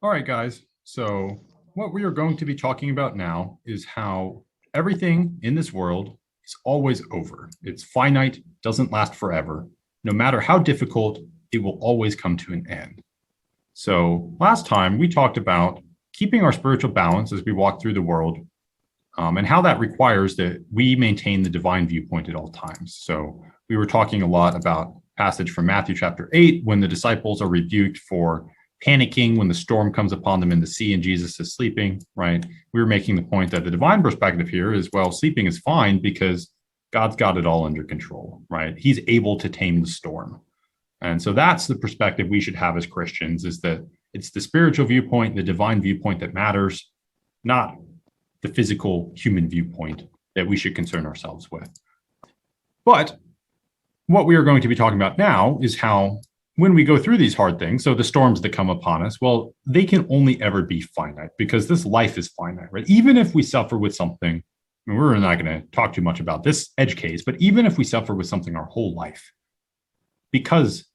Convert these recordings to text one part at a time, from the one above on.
All right, guys. So, what we are going to be talking about now is how everything in this world is always over. It's finite, doesn't last forever. No matter how difficult, it will always come to an end. So, last time we talked about keeping our spiritual balance as we walk through the world, and how that requires that we maintain the divine viewpoint at all times. So, we were talking a lot about passage from Matthew chapter 8 when the disciples are rebuked for panicking when the storm comes upon them in the sea and Jesus is sleeping, right? We were making the point that the divine perspective here is, well, sleeping is fine because God's got it all under control, right? He's able to tame the storm. And so that's the perspective we should have as Christians, is that it's the spiritual viewpoint, the divine viewpoint that matters, not the physical human viewpoint that we should concern ourselves with. But what we are going to be talking about now is how when we go through these hard things, so the storms that come upon us, well, they can only ever be finite because this life is finite, right? Even if we suffer with something, and we're not going to talk too much about this edge case, but even if we suffer with something our whole life, because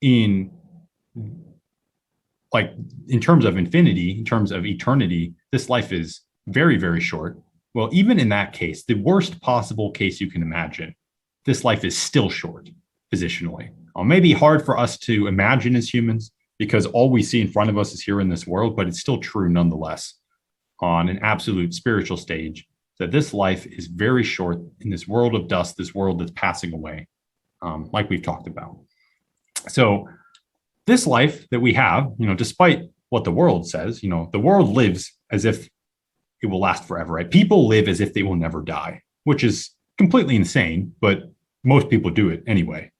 in terms of infinity, in terms of eternity, this life is very, very short. Well, even in that case, the worst possible case you can imagine, this life is still short positionally. It may be hard for us to imagine as humans because all we see in front of us is here in this world, but it's still true nonetheless on an absolute spiritual stage that this life is very short in this world of dust, this world that's passing away, like we've talked about. So this life that we have, despite what the world says, the world lives as if it will last forever, right? People live as if they will never die, which is completely insane, but most people do it anyway.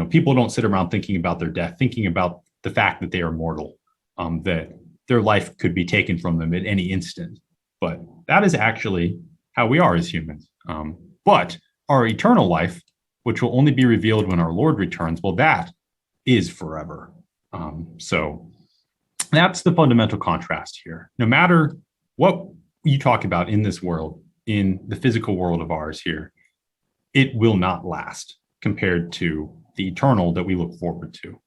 People don't sit around thinking about their death, thinking about the fact that they are mortal, that their life could be taken from them at any instant. But that is actually how we are as humans. But our eternal life, which will only be revealed when our Lord returns, well, that is forever. So that's the fundamental contrast here. No matter what you talk about in this world, in the physical world of ours here, it will not last compared to the eternal that we look forward to.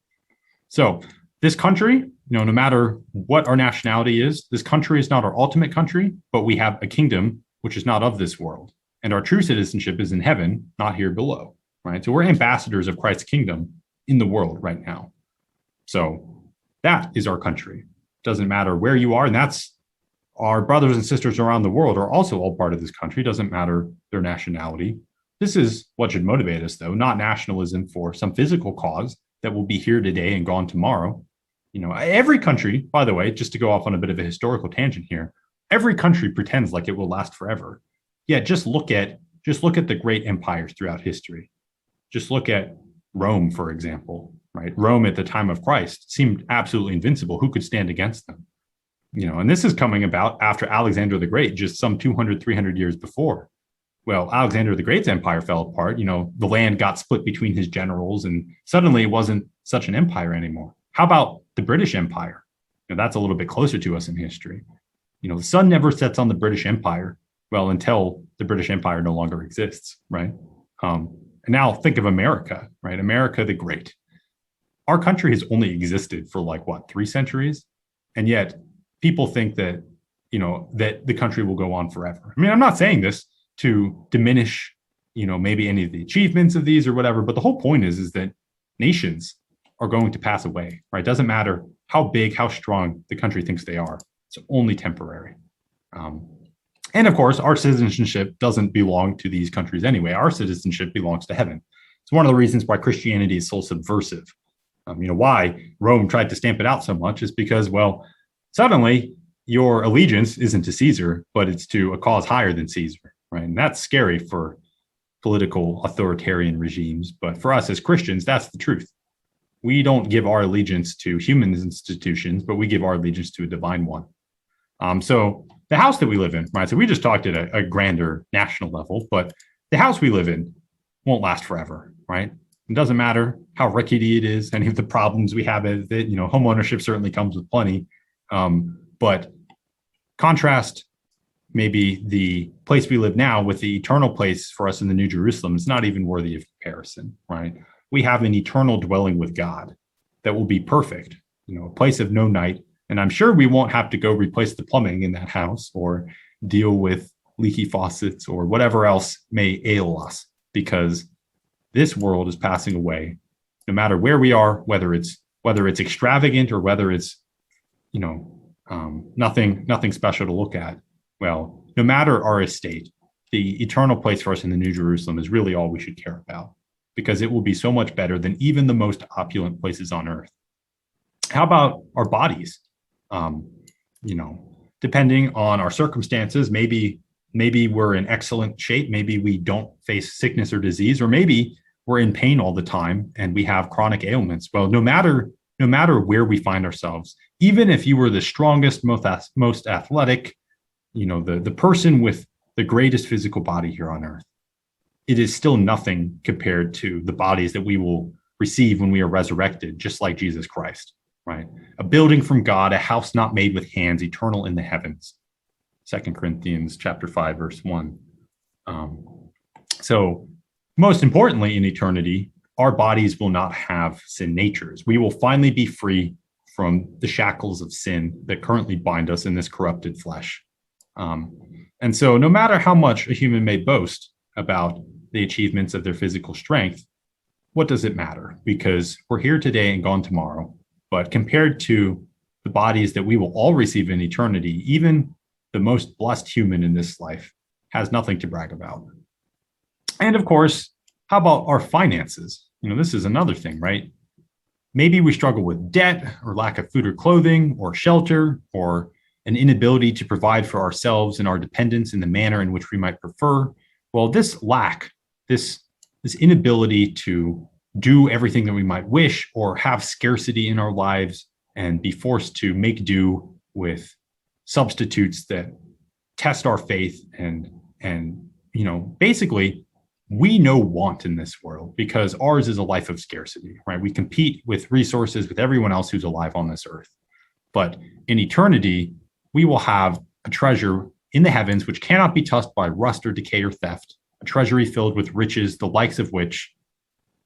So this country, no matter what our nationality is, this country is not our ultimate country, but we have a kingdom which is not of this world. And our true citizenship is in heaven, not here below, right? So we're ambassadors of Christ's kingdom in the world right now. So that is our country. Doesn't matter where you are. And that's our brothers and sisters around the world are also all part of this country. Doesn't matter their nationality. This is what should motivate us, though, not nationalism for some physical cause that will be here today and gone tomorrow. Every country, by the way, just to go off on a bit of a historical tangent here, every country pretends like it will last forever. Yeah, just look at the great empires throughout history. Just look at Rome, for example, right? Rome at the time of Christ seemed absolutely invincible. Who could stand against them? And this is coming about after Alexander the Great, just some 200, 300 years before. Well, Alexander the Great's empire fell apart. The land got split between his generals, and suddenly it wasn't such an empire anymore. How about the British Empire? That's a little bit closer to us in history. The sun never sets on the British Empire, well, until the British Empire no longer exists, right? And now think of America, right? America the Great. Our country has only existed for 3 centuries, and yet people think that that the country will go on forever. I mean, I'm not saying this to diminish, maybe any of the achievements of these or whatever. But the whole point is that nations are going to pass away, right? Doesn't matter how big, how strong the country thinks they are. It's only temporary. And of course, our citizenship doesn't belong to these countries anyway. Our citizenship belongs to heaven. It's one of the reasons why Christianity is so subversive. Why Rome tried to stamp it out so much is because, well, suddenly your allegiance isn't to Caesar, but it's to a cause higher than Caesar. Right? And that's scary for political authoritarian regimes. But for us as Christians, that's the truth. We don't give our allegiance to human institutions, but we give our allegiance to a divine one. So the house that we live in, right? So we just talked at a grander national level, but the house we live in won't last forever, right? It doesn't matter how rickety it is, any of the problems we have with it. Home ownership certainly comes with plenty. But contrast maybe the place we live now with the eternal place for us in the New Jerusalem is not even worthy of comparison, right? We have an eternal dwelling with God that will be perfect, a place of no night, And I'm sure we won't have to go replace the plumbing in that house or deal with leaky faucets or whatever else may ail us, because this world is passing away. No matter where we are, whether it's extravagant or whether it's nothing special to look at. Well, no matter our estate, the eternal place for us in the New Jerusalem is really all we should care about, because it will be so much better than even the most opulent places on earth. How about our bodies? Depending on our circumstances, maybe we're in excellent shape. Maybe we don't face sickness or disease, or maybe we're in pain all the time and we have chronic ailments. Well, no matter where we find ourselves, even if you were the strongest, most athletic, the person with the greatest physical body here on earth, it is still nothing compared to the bodies that we will receive when we are resurrected, just like Jesus Christ, right? A building from God, a house not made with hands, eternal in the heavens. 2 Corinthians chapter 5, verse 1. So most importantly, in eternity, our bodies will not have sin natures. We will finally be free from the shackles of sin that currently bind us in this corrupted flesh. And so no matter how much a human may boast about the achievements of their physical strength, what does it matter? Because we're here today and gone tomorrow. But compared to the bodies that we will all receive in eternity, even the most blessed human in this life has nothing to brag about. And of course, how about our finances? This is another thing, right? Maybe we struggle with debt or lack of food or clothing or shelter, or an inability to provide for ourselves and our dependents in the manner in which we might prefer. Well, this lack, this inability to do everything that we might wish, or have scarcity in our lives and be forced to make do with substitutes that test our faith, and basically we know want in this world, because ours is a life of scarcity, right? We compete with resources with everyone else who's alive on this earth. But in eternity, we will have a treasure in the heavens which cannot be touched by rust or decay or theft, a treasury filled with riches, the likes of which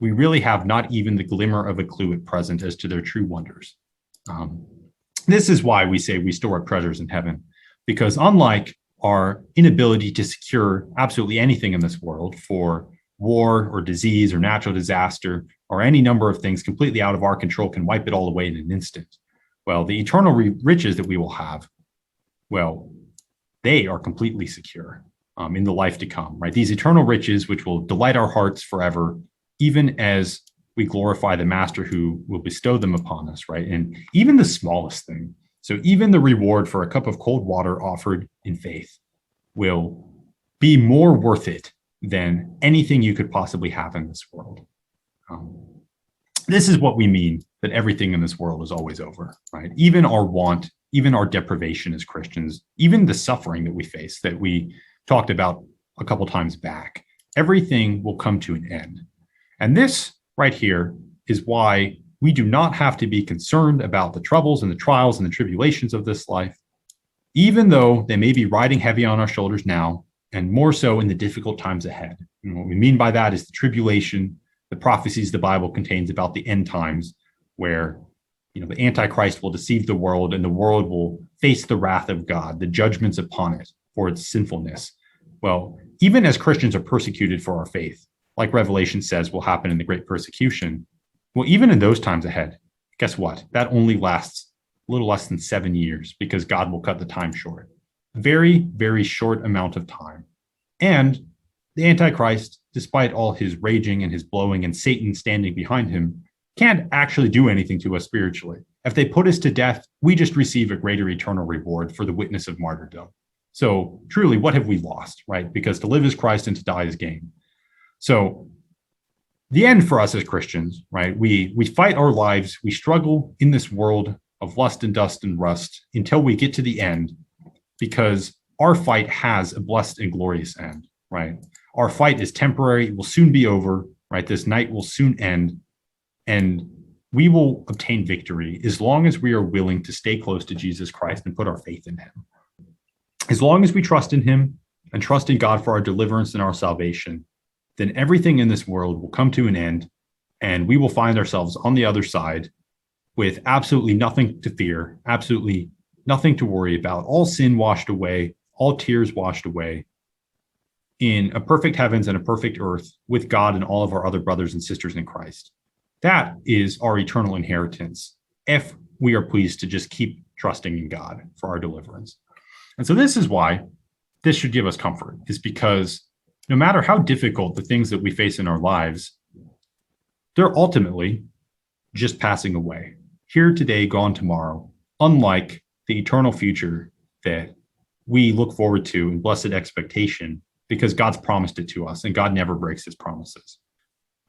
we really have not even the glimmer of a clue at present as to their true wonders. This is why we say we store up treasures in heaven, because unlike our inability to secure absolutely anything in this world for war or disease or natural disaster or any number of things completely out of our control can wipe it all away in an instant. Well, the eternal riches that we will have, well, they are completely secure in the life to come, right? These eternal riches, which will delight our hearts forever, even as we glorify the Master who will bestow them upon us, right? And even the smallest thing, so even the reward for a cup of cold water offered in faith will be more worth it than anything you could possibly have in this world. This is what we mean that everything in this world is always over, right? Even our want, even our deprivation as Christians, even the suffering that we face that we talked about a couple times back, everything will come to an end. And this right here is why we do not have to be concerned about the troubles and the trials and the tribulations of this life, even though they may be riding heavy on our shoulders now, and more so in the difficult times ahead. And what we mean by that is the tribulation, the prophecies the Bible contains about the end times, where the Antichrist will deceive the world and the world will face the wrath of God, the judgments upon it for its sinfulness. Well, even as Christians are persecuted for our faith, like Revelation says will happen in the great persecution, well, even in those times ahead, guess what? That only lasts a little less than 7 years, because God will cut the time short. Very, very short amount of time. And the Antichrist, despite all his raging and his blowing and Satan standing behind him, can't actually do anything to us spiritually. If they put us to death, we just receive a greater eternal reward for the witness of martyrdom. So truly, what have we lost, right? Because to live is Christ and to die is gain. So the end for us as Christians, right? We fight our lives. We struggle in this world of lust and dust and rust until we get to the end, because our fight has a blessed and glorious end, right? Our fight is temporary. It will soon be over, right? This night will soon end, and we will obtain victory as long as we are willing to stay close to Jesus Christ and put our faith in him. As long as we trust in him and trust in God for our deliverance and our salvation, then everything in this world will come to an end, and we will find ourselves on the other side with absolutely nothing to fear, absolutely nothing to worry about, all sin washed away, all tears washed away, in a perfect heavens and a perfect earth with God and all of our other brothers and sisters in Christ. That is our eternal inheritance if we are pleased to just keep trusting in God for our deliverance. And so this is why this should give us comfort, is because no matter how difficult the things that we face in our lives, they're ultimately just passing away. Here today, gone tomorrow, unlike the eternal future that we look forward to in blessed expectation, because God's promised it to us and God never breaks his promises.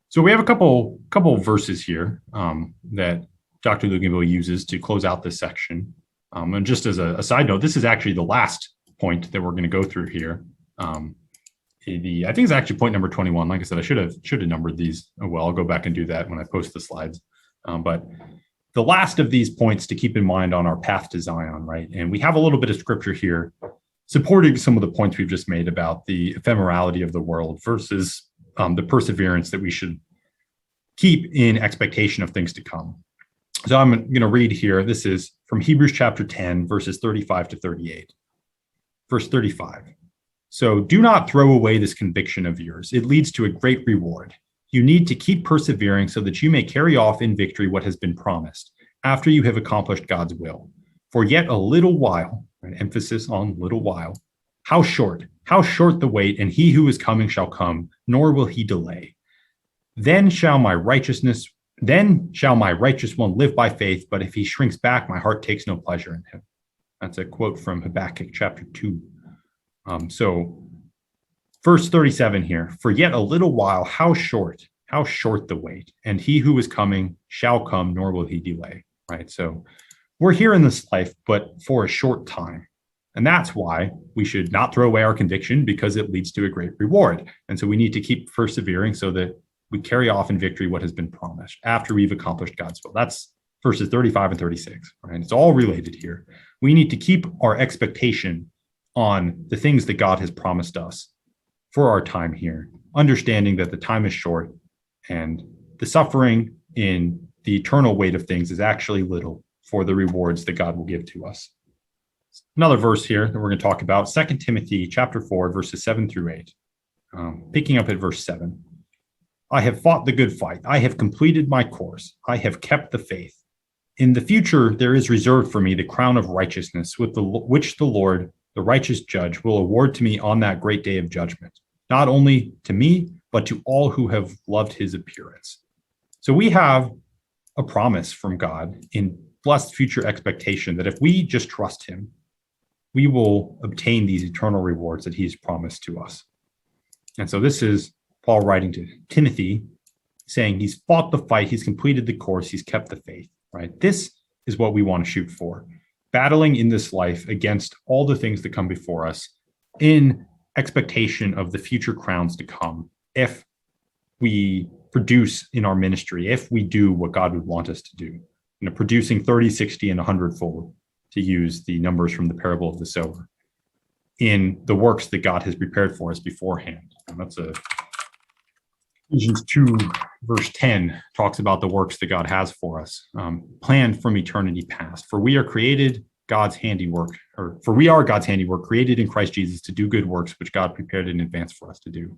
So we have a couple verses here that Dr. Luganville uses to close out this section. And just as a side note, this is actually the last point that we're going to go through here. I think it's actually point number 21. Like I said, I should have numbered these. Oh, well, I'll go back and do that when I post the slides. But the last of these points to keep in mind on our path to Zion, right? And we have a little bit of scripture here supporting some of the points we've just made about the ephemerality of the world versus the perseverance that we should keep in expectation of things to come. So I'm going to read here. This is from Hebrews chapter 10, verses 35 to 38. Verse 35. So do not throw away this conviction of yours. It leads to a great reward. You need to keep persevering so that you may carry off in victory what has been promised after you have accomplished God's will. For yet a little while, an emphasis on little while, how short the wait, and he who is coming shall come, nor will he delay. Then shall my righteous one live by faith, but if he shrinks back, my heart takes no pleasure in him. That's a quote from Habakkuk chapter 2. So verse 37 here, for yet a little while, how short the wait, and he who is coming shall come, nor will he delay, right? So we're here in this life, but for a short time. And that's why we should not throw away our conviction, because it leads to a great reward. And so we need to keep persevering so that we carry off in victory what has been promised after we've accomplished God's will. That's verses 35 and 36, right? It's all related here. We need to keep our expectation on the things that God has promised us for our time here, understanding that the time is short and the suffering in the eternal weight of things is actually little for the rewards that God will give to us. Another verse here that we're going to talk about, 2 Timothy chapter 4, verses 7 through 8. Picking up at verse 7. I have fought the good fight. I have completed my course. I have kept the faith. In the future, there is reserved for me the crown of righteousness, which the Lord, the righteous judge, will award to me on that great day of judgment, not only to me, but to all who have loved his appearance. So we have a promise from God in blessed future expectation that if we just trust him, we will obtain these eternal rewards that he's promised to us. And so this is Paul writing to Timothy, saying he's fought the fight, he's completed the course, he's kept the faith, right? This is what we want to shoot for. Battling in this life against all the things that come before us in expectation of the future crowns to come if we produce in our ministry, if we do what God would want us to do. Producing 30, 60, and 100-fold, to use the numbers from the parable of the sower, in the works that God has prepared for us beforehand. And that's Ephesians 2, verse 10, talks about the works that God has for us, planned from eternity past. For we are God's handiwork, created in Christ Jesus to do good works, which God prepared in advance for us to do.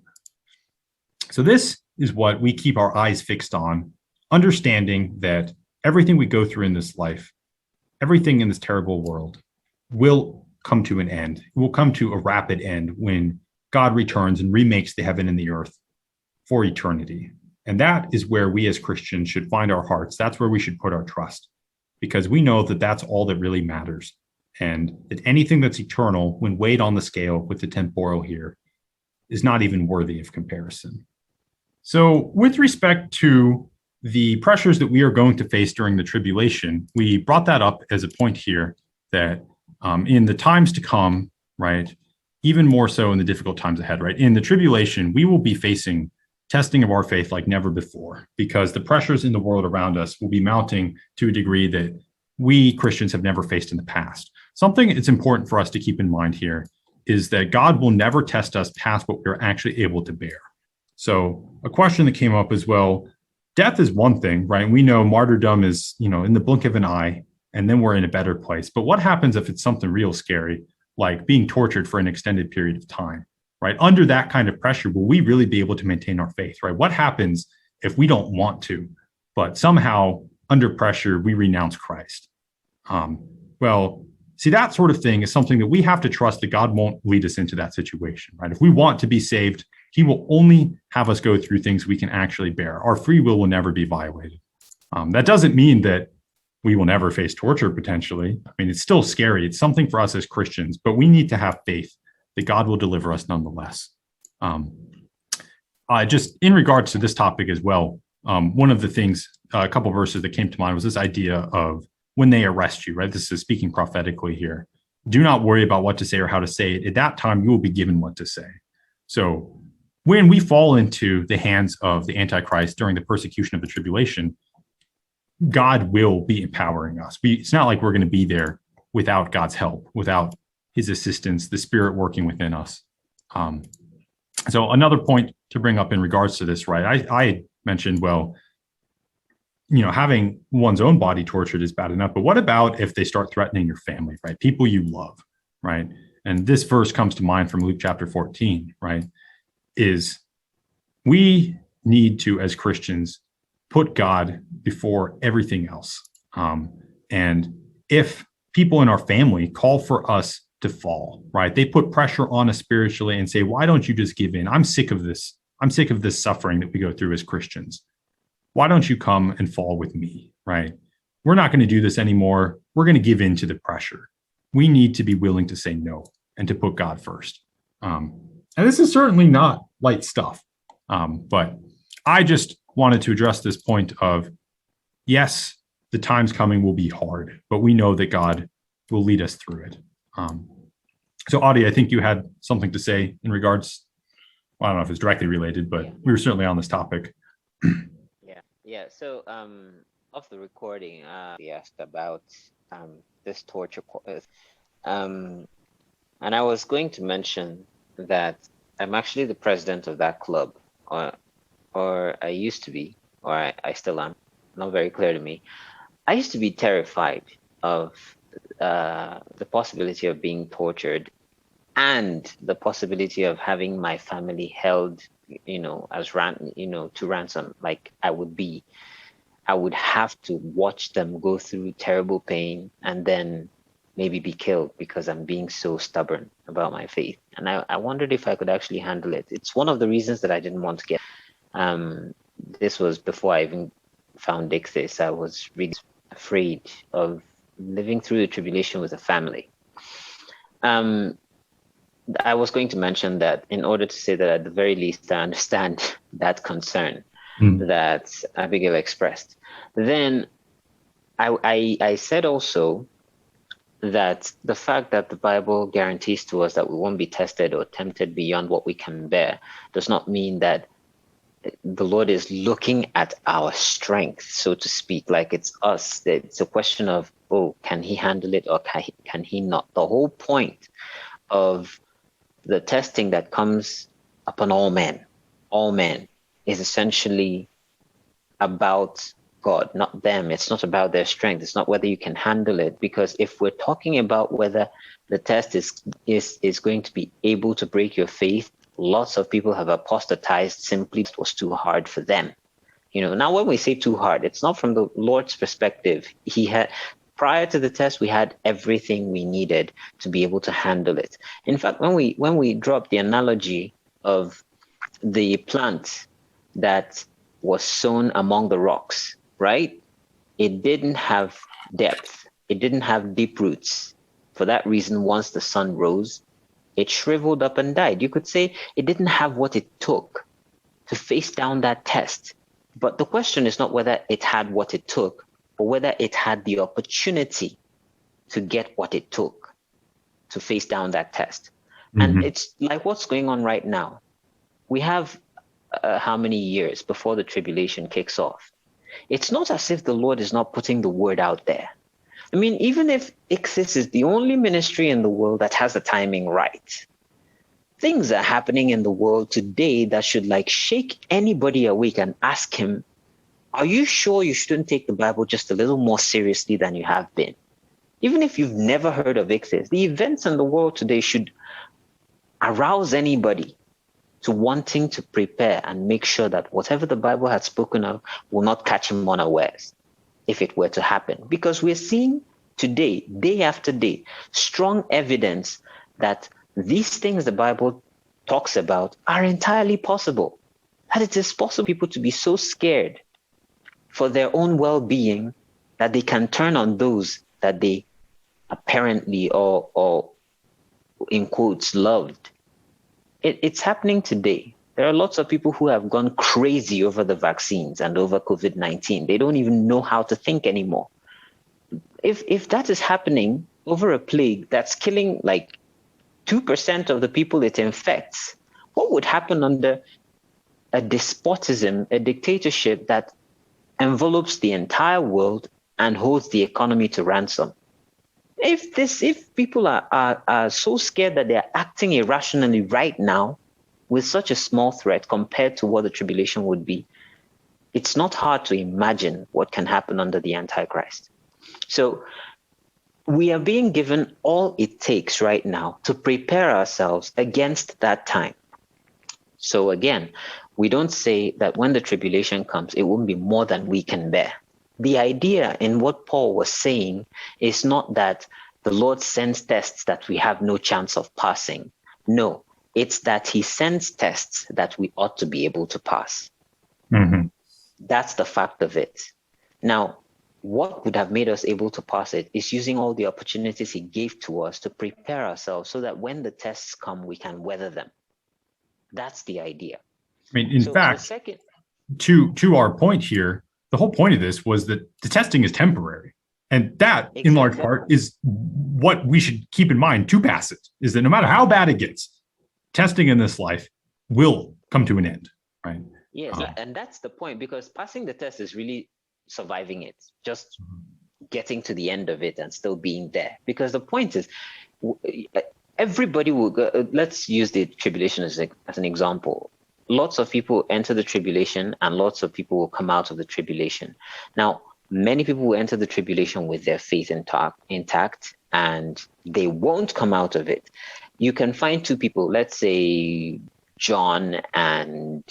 So this is what we keep our eyes fixed on, understanding that everything we go through in this life, everything in this terrible world, will come to an end. It will come to a rapid end when God returns and remakes the heaven and the earth for eternity. And that is where we as Christians should find our hearts. That's where we should put our trust, because we know that that's all that really matters. And that anything that's eternal, when weighed on the scale with the temporal here, is not even worthy of comparison. So with respect to the pressures that we are going to face during the tribulation, we brought that up as a point here that in the times to come, right, even more so in the difficult times ahead, right, in the tribulation, we will be facing testing of our faith like never before, because the pressures in the world around us will be mounting to a degree that we Christians have never faced in the past. Something it's important for us to keep in mind here is that God will never test us past what we're actually able to bear. So a question that came up as well, death is one thing, right? We know martyrdom is, in the blink of an eye, and then we're in a better place. But what happens if it's something real scary, like being tortured for an extended period of time, right? Under that kind of pressure, will we really be able to maintain our faith, right? What happens if we don't want to, but somehow under pressure, we renounce Christ? Well, see, that sort of thing is something that we have to trust that God won't lead us into that situation, right? If we want to be saved, he will only have us go through things we can actually bear. Our free will never be violated. That doesn't mean that we will never face torture potentially. I mean, it's still scary. It's something for us as Christians, but we need to have faith that God will deliver us nonetheless. Just in regards to this topic as well, one of the things, a couple of verses that came to mind was this idea of when they arrest you, right? This is speaking prophetically here. Do not worry about what to say or how to say it. At that time, you will be given what to say. So when we fall into the hands of the Antichrist during the persecution of the tribulation, God will be empowering us. It's not like we're going to be there without God's help, without his assistance, the Spirit working within us. So another point to bring up in regards to this, right? I mentioned, well, having one's own body tortured is bad enough, but what about if they start threatening your family, right? People you love, right? And this verse comes to mind from Luke chapter 14, right? Is we need to, as Christians, put God before everything else. And if people in our family call for us to fall, right? They put pressure on us spiritually and say, why don't you just give in? I'm sick of this. I'm sick of this suffering that we go through as Christians. Why don't you come and fall with me, right? We're not going to do this anymore. We're going to give in to the pressure. We need to be willing to say no and to put God first. And this is certainly not light stuff. But I just wanted to address this point of, yes, the times coming will be hard, but we know that God will lead us through it. So Audie, I think you had something to say in regards, well, I don't know if it's directly related, but we were certainly on this topic. Yeah. So, off the recording, we asked about this torture, and I was going to mention that I'm actually the president of that club, or I used to be, or I still am. Not very clear to me. I used to be terrified of the possibility of being tortured, and the possibility of having my family held, as to ransom. Like I would have to watch them go through terrible pain and then maybe be killed because I'm being so stubborn about my faith. And I wondered if I could actually handle it. It's one of the reasons that I didn't want to get. This was before I even found Dixis. I was really afraid of living through the tribulation with a family. I was going to mention that in order to say that at the very least I understand that concern that Abigail expressed. Then I said also that the fact that the Bible guarantees to us that we won't be tested or tempted beyond what we can bear does not mean that the Lord is looking at our strength, so to speak, like it's us. It's a question of, can he handle it or can he not? The whole point of the testing that comes upon all men, is essentially about God, not them. It's not about their strength. It's not whether you can handle it. Because if we're talking about whether the test is going to be able to break your faith, lots of people have apostatized simply it was too hard for them. Now when we say too hard, it's not from the Lord's perspective. Prior to the test, we had everything we needed to be able to handle it. In fact, when we dropped the analogy of the plant that was sown among the rocks, right? It didn't have depth. It didn't have deep roots. For that reason, once the sun rose, it shriveled up and died. You could say it didn't have what it took to face down that test. But the question is not whether it had what it took, or whether it had the opportunity to get what it took to face down that test. And it's like what's going on right now. We have how many years before the tribulation kicks off? It's not as if the Lord is not putting the word out there. I mean, even if Ixis is the only ministry in the world that has the timing right, things are happening in the world today that should shake anybody awake and ask him, are you sure you shouldn't take the Bible just a little more seriously than you have been? Even if you've never heard of ICSIS, the events in the world today should arouse anybody to wanting to prepare and make sure that whatever the Bible had spoken of will not catch him unawares if it were to happen. Because we're seeing today, day after day, strong evidence that these things the Bible talks about are entirely possible. That it is possible for people to be so scared for their own well-being that they can turn on those that they apparently or in quotes loved. It's happening today. There are lots of people who have gone crazy over the vaccines and over COVID-19. They don't even know how to think anymore. If that is happening over a plague that's killing like 2% of the people it infects, what would happen under a despotism, a dictatorship that envelopes the entire world and holds the economy to ransom? If people are so scared that they're acting irrationally right now with such a small threat compared to what the tribulation would be, it's not hard to imagine what can happen under the Antichrist. So we are being given all it takes right now to prepare ourselves against that time. So again, we don't say that when the tribulation comes, it won't be more than we can bear. The idea in what Paul was saying is not that the Lord sends tests that we have no chance of passing. No, it's that he sends tests that we ought to be able to pass. Mm-hmm. That's the fact of it. Now, what would have made us able to pass it is using all the opportunities he gave to us to prepare ourselves so that when the tests come, we can weather them. That's the idea. I mean, in fact, to our point here, the whole point of this was that the testing is temporary. And that, in large part, is what we should keep in mind to pass it, is that no matter how bad it gets, testing in this life will come to an end, right? Yes, and that's the point, because passing the test is really surviving it, just getting to the end of it and still being there. Because the point is, everybody will go, let's use the tribulation as an example. Lots of people enter the tribulation and lots of people will come out of the tribulation. Now, many people will enter the tribulation with their faith intact and they won't come out of it. You can find two people, let's say John and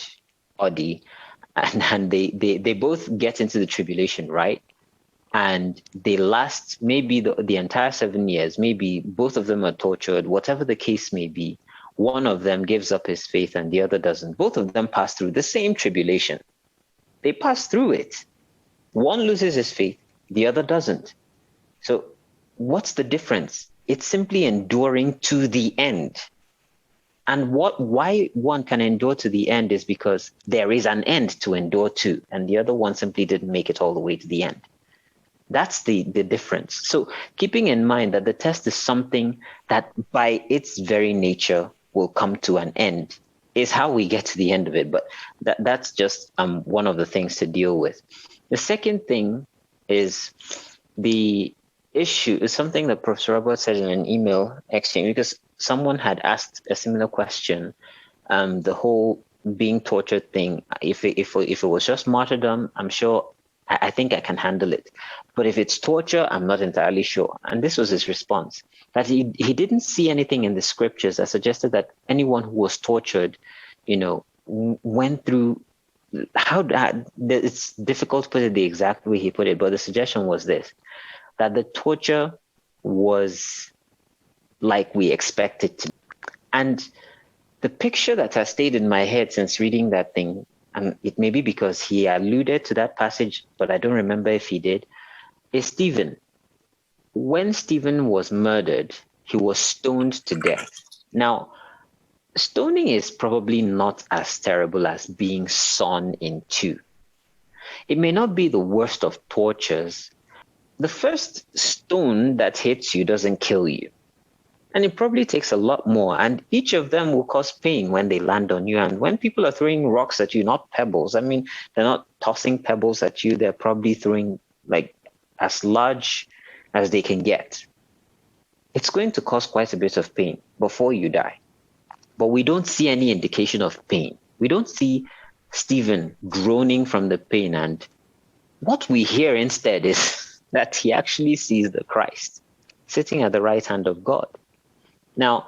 Odi, and they both get into the tribulation, right? And they last maybe the entire 7 years, maybe both of them are tortured, whatever the case may be. One of them gives up his faith and the other doesn't. Both of them pass through the same tribulation. They pass through it. One loses his faith, the other doesn't. So what's the difference? It's simply enduring to the end. And why one can endure to the end is because there is an end to endure to, and the other one simply didn't make it all the way to the end. That's the difference. So keeping in mind that the test is something that by its very nature will come to an end is how we get to the end of it. But that's just one of the things to deal with. The second thing is the issue is something that Professor Robert said in an email exchange, because someone had asked a similar question, the whole being tortured thing. If it was just martyrdom, I'm sure I think I can handle it. But if it's torture, I'm not entirely sure. And this was his response, that he didn't see anything in the scriptures that suggested that anyone who was tortured, went through it's difficult to put it the exact way he put it, but the suggestion was this, that the torture was like we expected to. And the picture that has stayed in my head since reading that thing, and it may be because he alluded to that passage, but I don't remember if he did, is Stephen. When Stephen was murdered, he was stoned to death. Now, stoning is probably not as terrible as being sawn in two. It may not be the worst of tortures. The first stone that hits you doesn't kill you. And it probably takes a lot more. And each of them will cause pain when they land on you. And when people are throwing rocks at you, not pebbles, I mean, they're not tossing pebbles at you. They're probably throwing like as large as they can get. It's going to cause quite a bit of pain before you die. But we don't see any indication of pain. We don't see Stephen groaning from the pain and What we hear instead is that he actually sees the Christ sitting at the right hand of God. Now,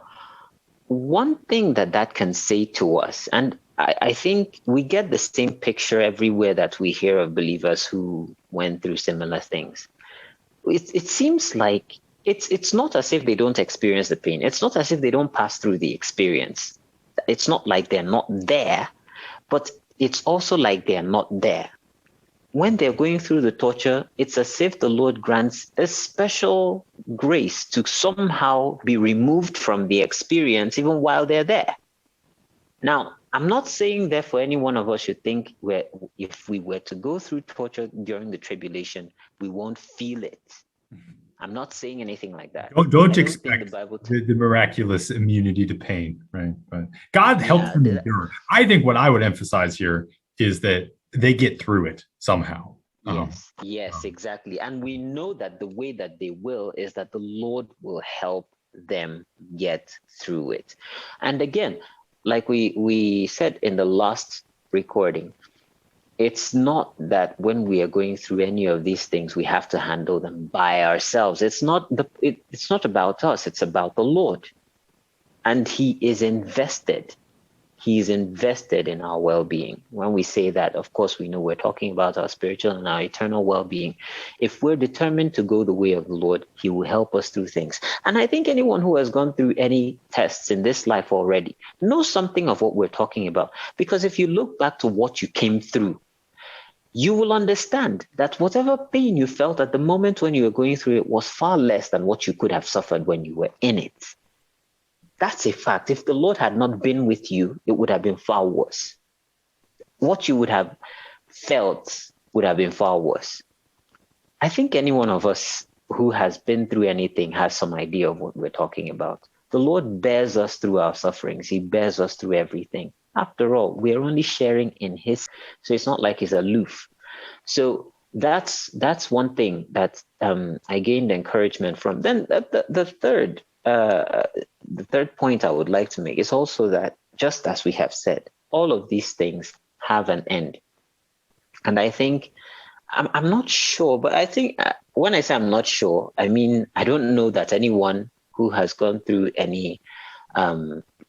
one thing that can say to us, and I think we get the same picture everywhere that we hear of believers who went through similar things. It seems like it's not as if they don't experience the pain. It's not as if they don't pass through the experience. It's not like they're not there, but it's also like they're not there. When they're going through the torture, it's as if the Lord grants a special grace to somehow be removed from the experience even while they're there. Now, I'm not saying therefore any one of us should think if we were to go through torture during the tribulation, we won't feel it. I'm not saying anything like that. Don't expect the miraculous immunity to pain, right? But God helps them endure. I think what I would emphasize here is that they get through it somehow. Yes, exactly. And we know that the way that they will is that the Lord will help them get through it. And again, like we said in the last recording, it's not that when we are going through any of these things, we have to handle them by ourselves. It's not about us. It's about the Lord. And he is invested. He's invested in our well-being. When we say that, of course, we know we're talking about our spiritual and our eternal well-being. If we're determined to go the way of the Lord, he will help us through things. And I think anyone who has gone through any tests in this life already knows something of what we're talking about. Because if you look back to what you came through, you will understand that whatever pain you felt at the moment when you were going through it was far less than what you could have suffered when you were in it. That's a fact. If the Lord had not been with you, it would have been far worse. What you would have felt would have been far worse. I think any one of us who has been through anything has some idea of what we're talking about. The Lord bears us through our sufferings. He bears us through everything. After all, we are only sharing in his, so it's not like he's aloof. So that's one thing that I gained encouragement from. Then the third point I would like to make is also that, just as we have said, all of these things have an end. And I think, I'm not sure, but I think when I say I'm not sure, I mean, I don't know that anyone who has gone through any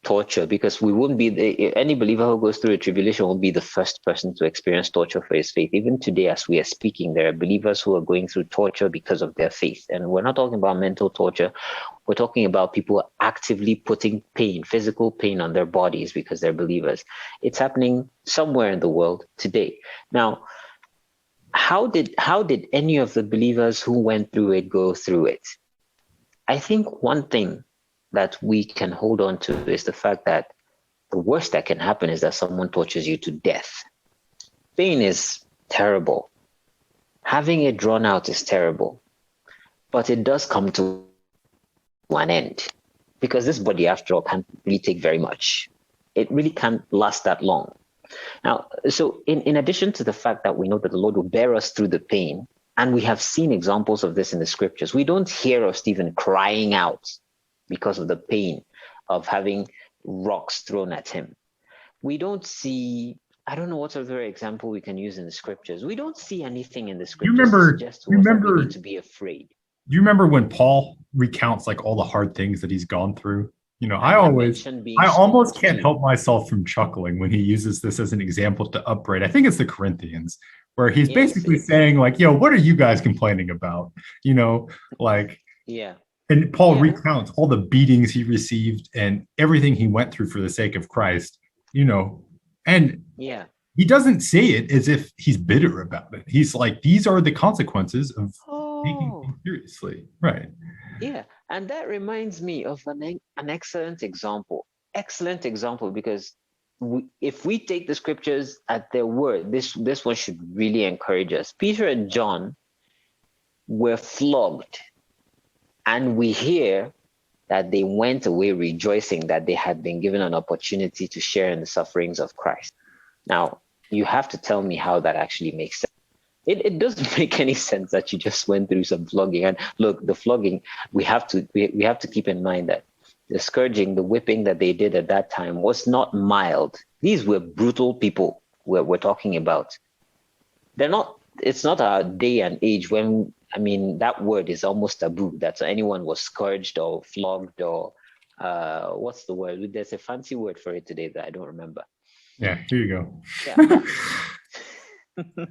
torture, because we wouldn't be any believer who goes through a tribulation won't be the first person to experience torture for his faith. Even today, as we are speaking, there are believers who are going through torture because of their faith. And we're not talking about mental torture. We're talking about people actively putting pain, physical pain on their bodies because they're believers. It's happening somewhere in the world today. Now, how did any of the believers who went through it go through it? I think one thing that we can hold on to is the fact that the worst that can happen is that someone tortures you to death. Pain is terrible. Having it drawn out is terrible. But it does come to an end, because this body, after all, can't really take very much. It really can't last that long. Now, so in addition to the fact that we know that the Lord will bear us through the pain, and we have seen examples of this in the scriptures, we don't hear of Stephen crying out because of the pain of having rocks thrown at him. We don't see, I don't know what other example we can use in the scriptures. We don't see anything in the scriptures that we need to be afraid. Do you remember when Paul recounts like all the hard things that he's gone through? You know, I almost can't help myself from chuckling when he uses this as an example to upbraid. I think it's the Corinthians, where he's basically saying like, yo, what are you guys complaining about? You know, like, yeah. And Paul recounts all the beatings he received and everything he went through for the sake of Christ, you know, and he doesn't say it as if he's bitter about it. He's like, these are the consequences of taking things seriously. Right. Yeah. And that reminds me of an excellent example. Excellent example, because if we take the scriptures at their word, this one should really encourage us. Peter and John were flogged. And we hear that they went away rejoicing that they had been given an opportunity to share in the sufferings of Christ. Now, you have to tell me how that actually makes sense. It doesn't make any sense that you just went through some flogging. And look, the flogging, we have to keep in mind that the scourging, the whipping that they did at that time was not mild. These were brutal people we're talking about. They're not it's not a day and age when, I mean, that word is almost taboo, that anyone was scourged or flogged or what's the word? There's a fancy word for it today that I don't remember. Yeah, here you go. Yeah.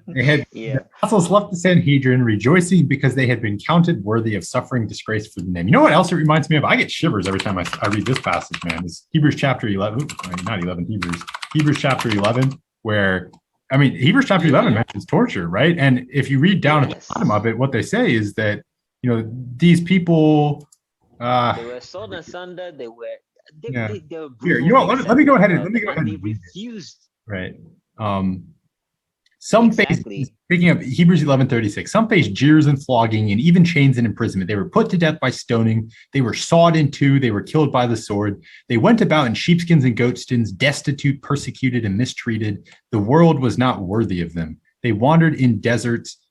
They had Yeah. the apostles left the Sanhedrin rejoicing because they had been counted worthy of suffering disgrace for the name. You know what else it reminds me of? I get shivers every time I read this passage, man. It's Hebrews chapter 11, not 11, Hebrews chapter 11, where, I mean, Hebrews chapter 11 mentions torture, right? And if you read down at the bottom of it, what they say is that, you know, these people, they were sawn asunder, they were brutal. Here, you know what, let me go ahead and they refused. Right. Some face, speaking of Hebrews 11:36, some face jeers and flogging and even chains and imprisonment. They were put to death by stoning. They were sawed in two. They were killed by the sword. They went about in sheepskins and goatskins, destitute, persecuted, and mistreated. The world was not worthy of them. They wandered in deserts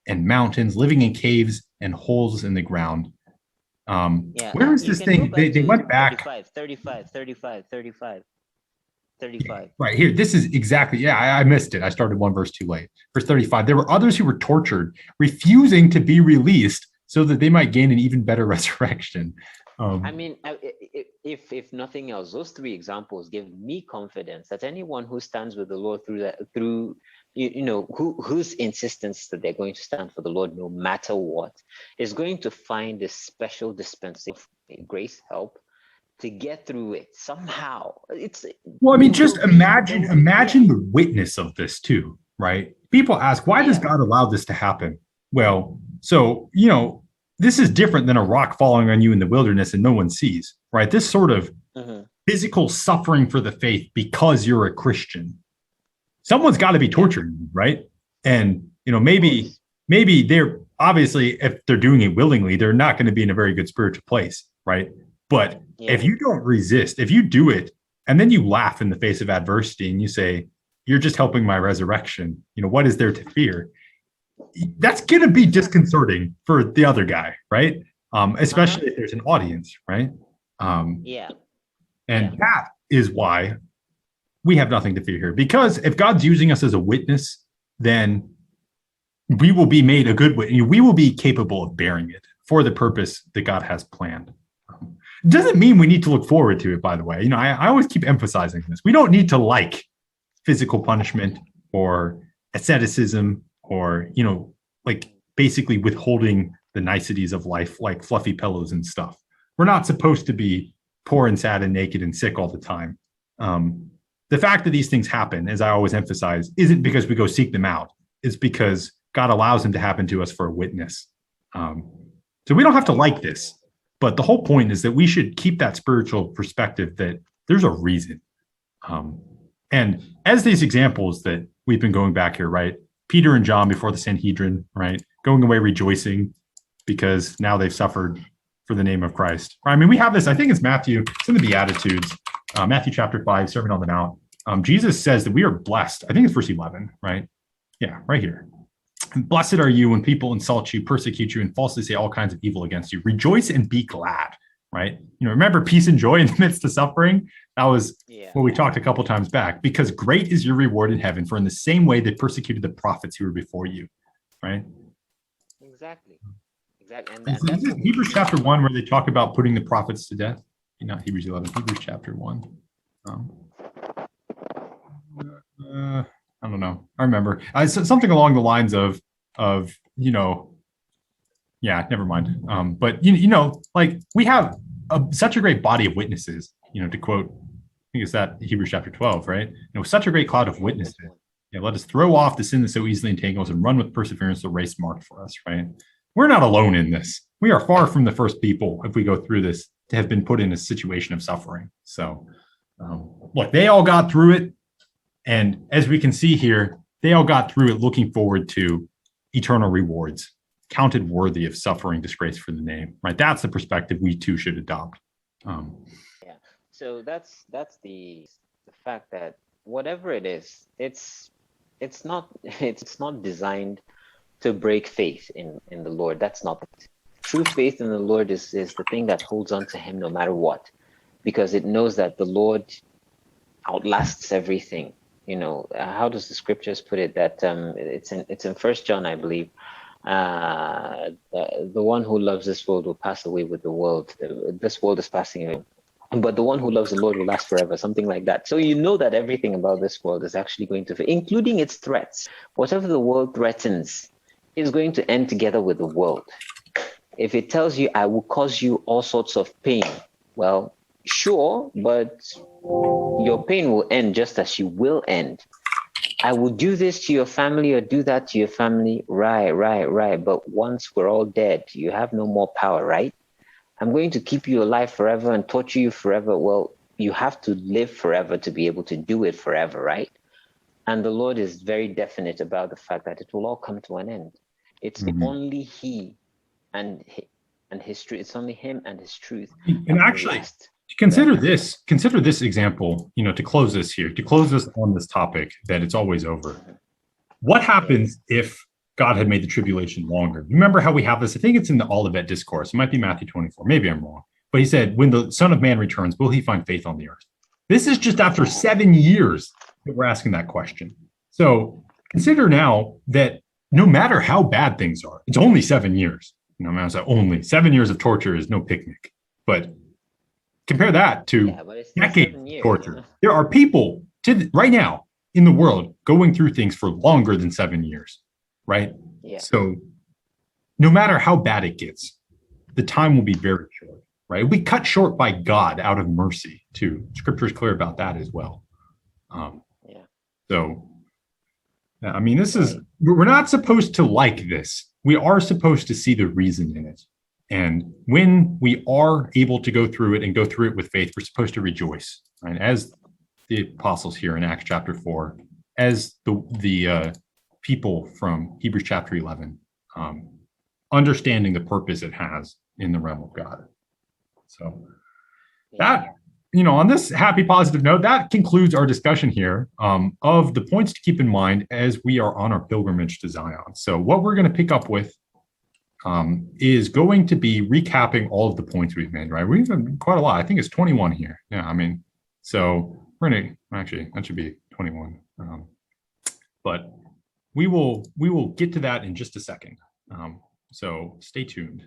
and mountains, living in caves and holes in the ground. Where is this thing? They went back. 35. Right here. This is exactly, I missed it. I started one verse too late. Verse 35. There were others who were tortured, refusing to be released so that they might gain an even better resurrection. I mean, if nothing else, those three examples give me confidence that anyone who stands with the Lord whose insistence that they're going to stand for the Lord no matter what, is going to find this special dispensation of grace, help, to get through it somehow. Just imagine the witness of this too, right? People ask, why does God allow this to happen? Well, so, this is different than a rock falling on you in the wilderness and no one sees, right? This sort of physical suffering for the faith because you're a Christian. Someone's got to be torturing you, right? And, maybe they're obviously, if they're doing it willingly, they're not going to be in a very good spiritual place, right? But if you don't resist, if you do it, and then you laugh in the face of adversity and you say, you're just helping my resurrection, what is there to fear? That's going to be disconcerting for the other guy, right? Especially if there's an audience, right? And that is why we have nothing to fear here. Because if God's using us as a witness, then we will be made a good witness. We will be capable of bearing it for the purpose that God has planned. Doesn't mean we need to look forward to it, by the way. I always keep emphasizing this. We don't need to like physical punishment or asceticism or, like basically withholding the niceties of life, like fluffy pillows and stuff. We're not supposed to be poor and sad and naked and sick all the time. The fact that these things happen, as I always emphasize, isn't because we go seek them out. It's because God allows them to happen to us for a witness. So we don't have to like this. But the whole point is that we should keep that spiritual perspective that there's a reason. And as these examples that we've been going back here, right? Peter and John before the Sanhedrin, right? Going away rejoicing because now they've suffered for the name of Christ. I mean, we have this, I think it's Matthew, it's in the Beatitudes, Matthew chapter 5, Sermon on the Mount. Jesus says that we are blessed. I think it's verse 11, right? Yeah, right here. Blessed are you when people insult you, persecute you, and falsely say all kinds of evil against you. Rejoice and be glad, right? Remember peace and joy in the midst of suffering? That was what we talked a couple times back. Because great is your reward in heaven, for in the same way they persecuted the prophets who were before you, right? Exactly. And that's Hebrews chapter 1 where they talk about putting the prophets to death. Not Hebrews 11, Hebrews chapter 1. I don't know. I remember something along the lines of never mind. But like we have such a great body of witnesses, to quote, I think it's that Hebrews chapter 12, right? Such a great cloud of witnesses. Let us throw off the sin that so easily entangles and run with perseverance the race marked for us, right? We're not alone in this. We are far from the first people, if we go through this, to have been put in a situation of suffering. So, look, they all got through it. And as we can see here, they all got through it looking forward to eternal rewards, counted worthy of suffering disgrace for the name, right? That's the perspective we too should adopt. So that's the fact that whatever it is, it's not designed to break faith in the Lord. That's not it. True faith in the Lord is the thing that holds on to him no matter what, because it knows that the Lord outlasts everything. how does the scriptures put it, that it's in First John, I believe. The one who loves this world will pass away with the world. This world is passing away, but the one who loves the Lord will last forever, something like that. So that everything about this world is actually going to, including its threats. Whatever the world threatens is going to end together with the world. If it tells you, I will cause you all sorts of pain, well, sure, but your pain will end just as you will end. I will do this to your family or do that to your family. Right. But once we're all dead, you have no more power, right? I'm going to keep you alive forever and torture you forever. Well, you have to live forever to be able to do it forever, right? And the Lord is very definite about the fact that it will all come to an end. It's only He and His truth. It's only Him and His truth. And actually, consider this example, to close this on this topic, that it's always over. What happens if God had made the tribulation longer? Remember how we have this? I think it's in the Olivet Discourse. It might be Matthew 24. Maybe I'm wrong. But he said, when the Son of Man returns, will he find faith on the earth? This is just after 7 years that we're asking that question. So consider now that no matter how bad things are, it's only 7 years. I say only 7 years of torture is no picnic. But compare that to decades of torture. There are people right now in the world going through things for longer than 7 years, right? Yeah. So no matter how bad it gets, the time will be very short, right? We cut short by God out of mercy too. Scripture is clear about that as well. So, this is, we're not supposed to like this. We are supposed to see the reason in it. And when we are able to go through it with faith, we're supposed to rejoice, right? As the apostles here in Acts chapter 4, as the people from Hebrews chapter 11, understanding the purpose it has in the realm of God. So that, on this happy, positive note, that concludes our discussion here of the points to keep in mind as we are on our pilgrimage to Zion. So what we're going to pick up with is going to be recapping all of the points we've made, right? We've done quite a lot. I think it's 21 here. Yeah, so we're going to, actually, that should be 21. But we will get to that in just a second. So stay tuned.